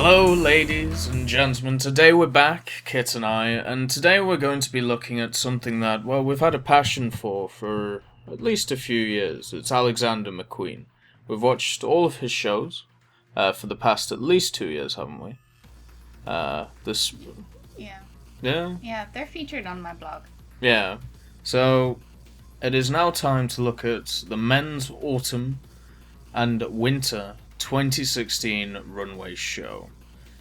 Hello, ladies and gentlemen. Today we're back, Kit and I, and today we're going to be looking at something that, well, we've had a passion for at least a few years. It's Alexander McQueen. We've watched all of his shows for the past at least 2 years, haven't we? This... Yeah. Yeah? Yeah, they're featured on my blog. Yeah. So, it is now time to look at the men's autumn and winter 2016 runway show.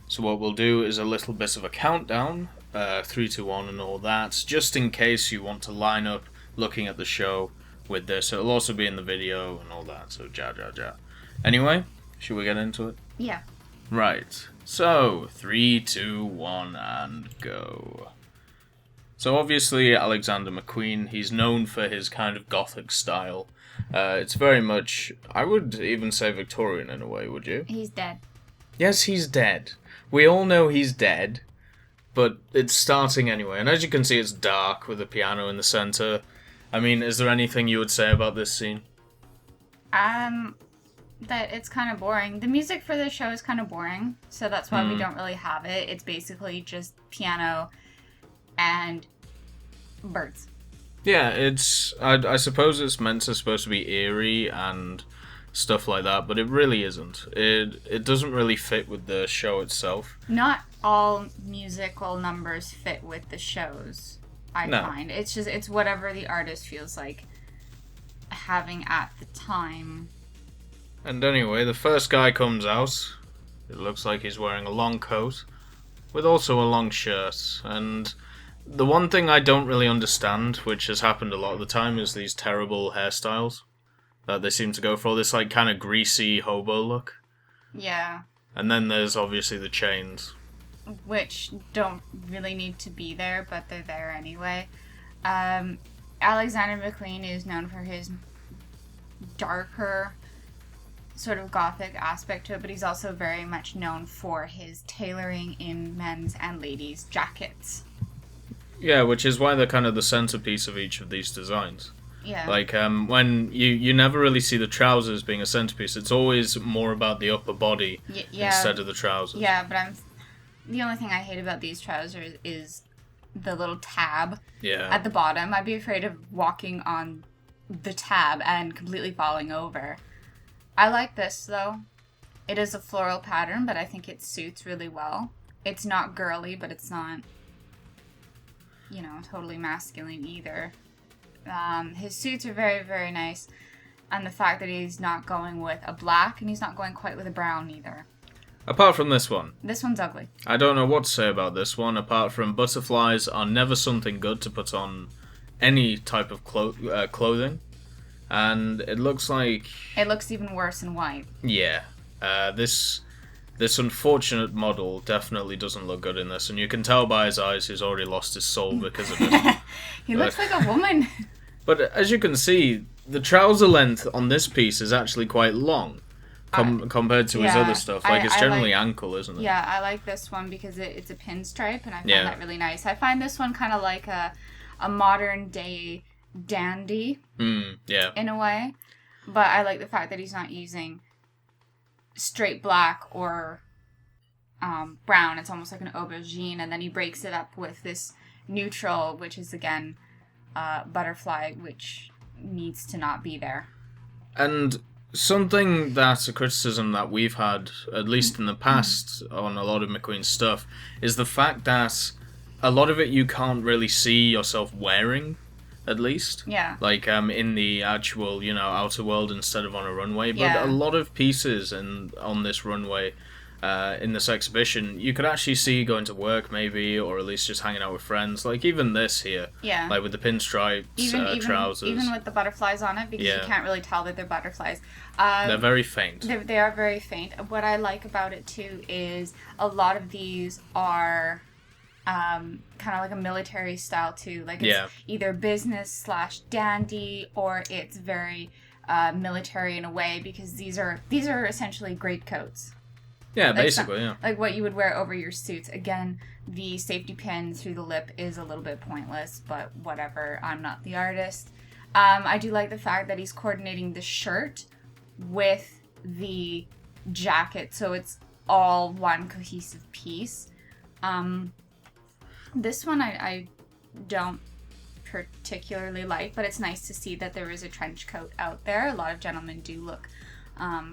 So what we'll do is a little bit of a countdown, 3, 2, 1 and all that, just in case you want to line up looking at the show with this. It'll also be in the video and all that, so ja. Anyway, should we get into it? Yeah. Right, so 3, 2, 1 and go. So obviously Alexander McQueen, he's known for his kind of gothic style. It's very much, I would even say Victorian in a way, would you? He's dead. Yes, he's dead. We all know he's dead, but it's starting anyway. And as you can see, it's dark with a piano in the center. I mean, is there anything you would say about this scene? That it's kind of boring. The music for this show is kind of boring, so that's why we don't really have it. It's basically just piano and birds. Yeah, it's. I suppose it's supposed to be eerie and stuff like that, but it really isn't. It doesn't really fit with the show itself. Not all musical numbers fit with the shows, I find. It's whatever the artist feels like having at the time. And anyway, the first guy comes out. It looks like he's wearing a long coat with also a long shirt, and the one thing I don't really understand, which has happened a lot of the time, is these terrible hairstyles that they seem to go for. This like kind of greasy hobo look. Yeah. And then there's obviously the chains, which don't really need to be there, but they're there anyway. Alexander McQueen is known for his darker sort of gothic aspect to it, but he's also very much known for his tailoring in men's and ladies' jackets. Yeah, which is why they're kind of the centerpiece of each of these designs. Yeah. Like, when you never really see the trousers being a centerpiece, it's always more about the upper body instead of the trousers. Yeah, but the only thing I hate about these trousers is the little tab at the bottom. I'd be afraid of walking on the tab and completely falling over. I like this, though. It is a floral pattern, but I think it suits really well. It's not girly, but it's not, totally masculine either. His suits are very, very nice. And the fact that he's not going with a black, and he's not going quite with a brown either. Apart from this one. This one's ugly. I don't know what to say about this one, apart from butterflies are never something good to put on any type of clothing. And it looks like... It looks even worse in white. Yeah. This unfortunate model definitely doesn't look good in this, and you can tell by his eyes he's already lost his soul because of it. He looks like a woman. But as you can see, the trouser length on this piece is actually quite long compared to his other stuff. Like, it's generally ankle, isn't it? Yeah, I like this one because it's a pinstripe, and I find that really nice. I find this one kind of like a modern day dandy in a way, but I like the fact that he's not using straight black or brown. It's almost like an aubergine, and then he breaks it up with this neutral, which is again butterfly, which needs to not be there. And something that's a criticism that we've had, at least in the past, on a lot of McQueen's stuff, is the fact that a lot of it you can't really see yourself wearing, at least. Yeah. Like, in the actual, outer world instead of on a runway. But a lot of pieces on this runway, in this exhibition, you could actually see going to work, maybe, or at least just hanging out with friends. Like, even this here. Yeah. Like, with the pinstripes, trousers. Even with the butterflies on it, because you can't really tell that they're butterflies. They're very faint. They are very faint. What I like about it, too, is a lot of these are... kind of like a military style too, like it's either business / dandy, or it's very military in a way, because these are essentially greatcoats. Yeah, basically, like what you would wear over your suits. Again, the safety pin through the lip is a little bit pointless, but whatever. I'm not the artist. I do like the fact that he's coordinating the shirt with the jacket, so it's all one cohesive piece. This one I don't particularly like, but it's nice to see that there is a trench coat out there. A lot of gentlemen do look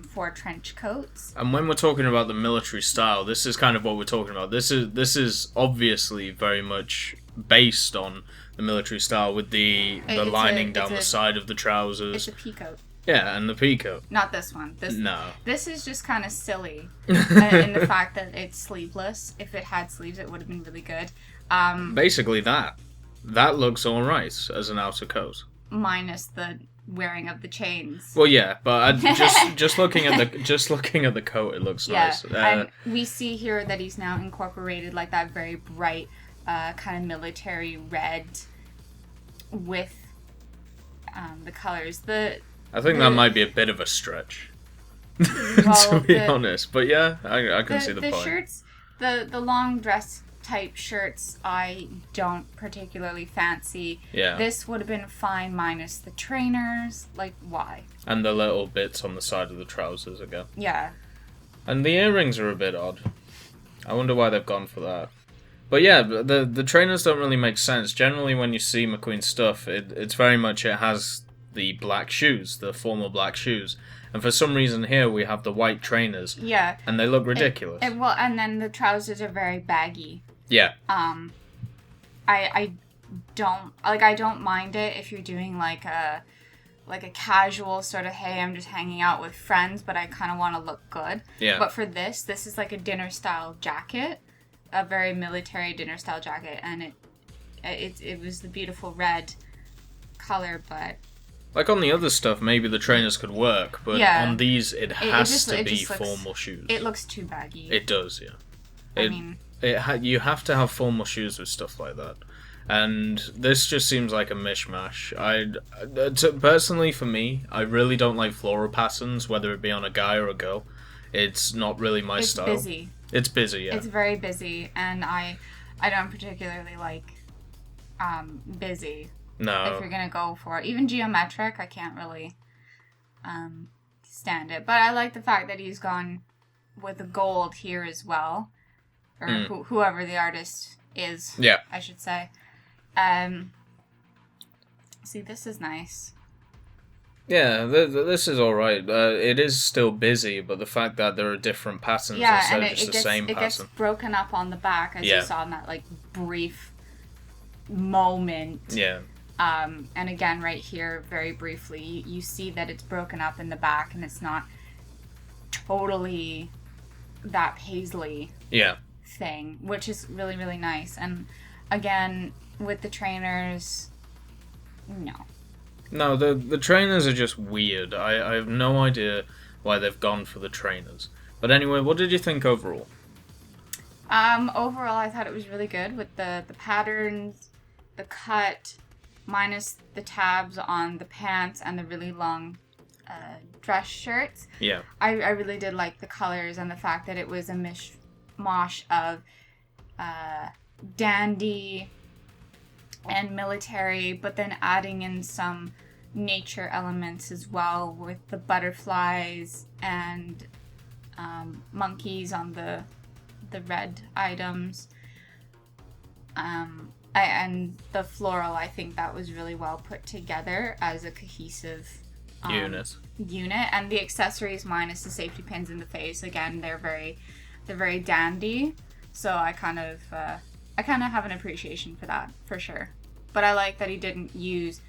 for trench coats. And when we're talking about the military style, this is kind of what we're talking about. This is obviously very much based on the military style with the lining down the side of the trousers. It's a peacoat. Yeah, and the peacoat. Not this one. No. This is just kind of silly in the fact that it's sleeveless. If it had sleeves, it would have been really good. Basically that. That looks alright as an outer coat. Minus the wearing of the chains. Well, yeah, but just looking at the coat, it looks nice. And we see here that he's now incorporated like that very bright kind of military red with the colors. I think that might be a bit of a stretch, to be honest. But yeah, I can see the point. Shirts, the long dress type shirts, I don't particularly fancy. Yeah. This would have been fine minus the trainers. Like, why? And the little bits on the side of the trousers again. Yeah. And the earrings are a bit odd. I wonder why they've gone for that. But yeah, the trainers don't really make sense. Generally, when you see McQueen stuff, it's very much, it has the black shoes, the formal black shoes. And for some reason here, we have the white trainers. Yeah. And they look ridiculous. Well, and then the trousers are very baggy. Yeah. I don't mind it if you're doing like a casual sort of, hey, I'm just hanging out with friends, but I kind of want to look good. Yeah. But for this is like a dinner style jacket, a very military dinner style jacket, and it was the beautiful red color, but like on the other stuff, maybe the trainers could work, but on these, it has to be formal shoes. It looks too baggy. It does, yeah. You have to have formal shoes with stuff like that. And this just seems like a mishmash. Personally, for me, I really don't like floral patterns, whether it be on a guy or a girl. It's not really my style. It's busy. It's busy, yeah. It's very busy, and I don't particularly like busy. No. If you're gonna go for even geometric, I can't really stand it. But I like the fact that he's gone with the gold here as well, or whoever the artist is. Yeah, I should say. See, this is nice. Yeah, this is alright. It is still busy, but the fact that there are different patterns instead of just the same pattern. It gets broken up on the back, as you saw in that like brief moment. Yeah. And again, right here, very briefly, you see that it's broken up in the back, and it's not totally that paisley thing, which is really, really nice. And again, with the trainers, No, the trainers are just weird. I have no idea why they've gone for the trainers. But anyway, what did you think overall? Overall, I thought it was really good with the patterns, the cut, minus the tabs on the pants and the really long dress shirts. Yeah. I really did like the colors and the fact that it was a mishmash of dandy and military, but then adding in some nature elements as well with the butterflies and monkeys on the red items. And the floral, I think that was really well put together as a cohesive unit. And the accessories minus the safety pins in the face, again, they're very dandy. So I kind of have an appreciation for that, for sure. But I like that he didn't use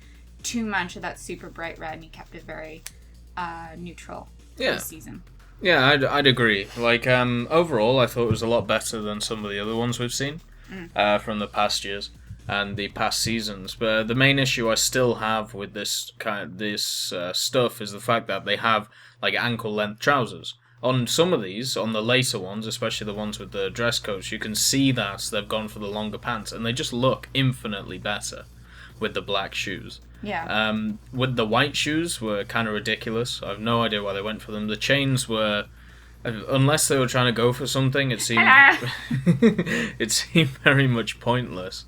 too much of that super bright red, and he kept it very neutral this season. Yeah, I'd agree. Like, overall, I thought it was a lot better than some of the other ones we've seen from the past years and the past seasons. But the main issue I still have with this stuff is the fact that they have like ankle-length trousers. On some of these, on the later ones, especially the ones with the dress coats, you can see that they've gone for the longer pants, and they just look infinitely better with the black shoes. Yeah. With the white shoes were kind of ridiculous. I have no idea why they went for them. The chains were, unless they were trying to go for something, it seemed it seemed very much pointless.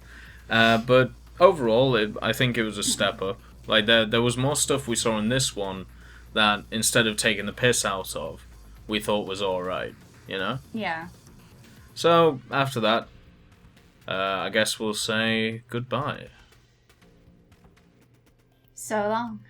But overall, I think it was a step up. Like there was more stuff we saw in this one that instead of taking the piss out of, we thought was alright. you know? Yeah. So, after that, I guess we'll say goodbye. So long.